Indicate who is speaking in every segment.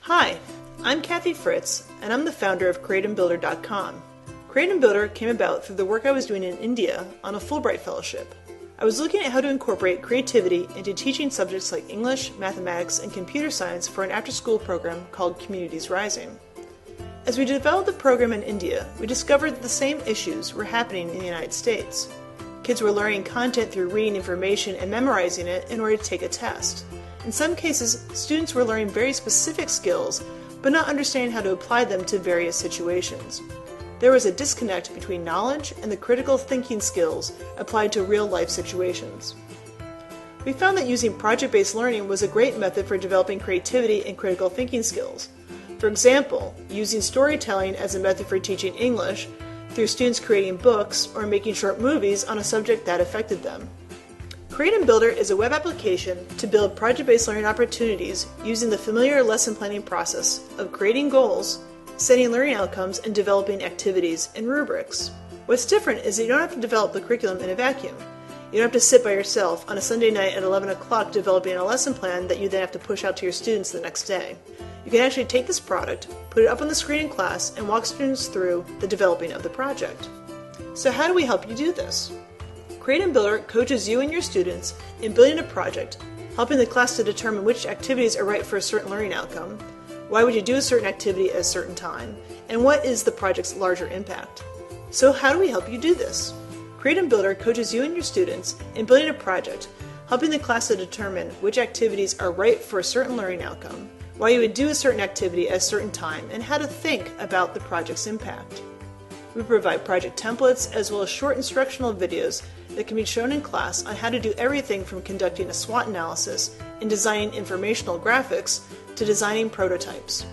Speaker 1: Hi, I'm Kathy Fritz, and I'm the founder of CREATOMbuilder.com. CREATOMbuilder came about through the work I was doing in India on a Fulbright fellowship. I was looking at how to incorporate creativity into teaching subjects like English, mathematics, and computer science for an after-school program called Communities Rising. As we developed the program in India, we discovered that the same issues were happening in the United States. Kids were learning content through reading information and memorizing it in order to take a test. In some cases, students were learning very specific skills, but not understanding how to apply them to various situations. There was a disconnect between knowledge and the critical thinking skills applied to real-life situations. We found that using project-based learning was a great method for developing creativity and critical thinking skills. For example, using storytelling as a method for teaching English through students creating books or making short movies on a subject that affected them. CREATOMbuilder is a web application to build project-based learning opportunities using the familiar lesson planning process of creating goals, setting learning outcomes, and developing activities and rubrics. What's different is that you don't have to develop the curriculum in a vacuum. You don't have to sit by yourself on a Sunday night at 11 o'clock developing a lesson plan that you then have to push out to your students the next day. You can actually take this product, put it up on the screen in class, and walk students through the developing of the project. So how do we help you do this? CREATOMbuilder coaches you and your students in building a project, helping the class to determine which activities are right for a certain learning outcome, why would you do a certain activity at a certain time, and what is the project's larger impact. So how do we help you do this? CREATOMbuilder coaches you and your students in building a project, helping the class to determine which activities are right for a certain learning outcome, why you would do a certain activity at a certain time, and how to think about the project's impact. We provide project templates as well as short instructional videos that can be shown in class on how to do everything from conducting a SWOT analysis and designing informational graphics to designing prototypes.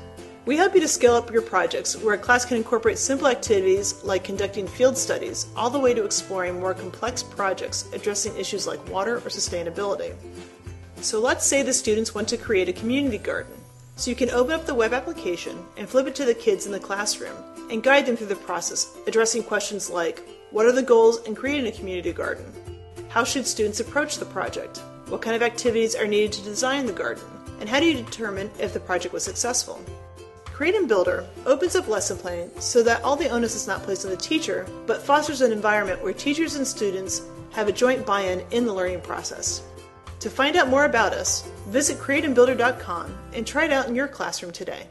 Speaker 1: We help you to scale up your projects where a class can incorporate simple activities like conducting field studies all the way to exploring more complex projects addressing issues like water or sustainability. So let's say the students want to create a community garden. So you can open up the web application and flip it to the kids in the classroom and guide them through the process, addressing questions like, what are the goals in creating a community garden? How should students approach the project? What kind of activities are needed to design the garden? And how do you determine if the project was successful? CREATOMbuilder opens up lesson planning so that all the onus is not placed on the teacher, but fosters an environment where teachers and students have a joint buy-in in the learning process. To find out more about us, visit CREATOMbuilder.com and try it out in your classroom today.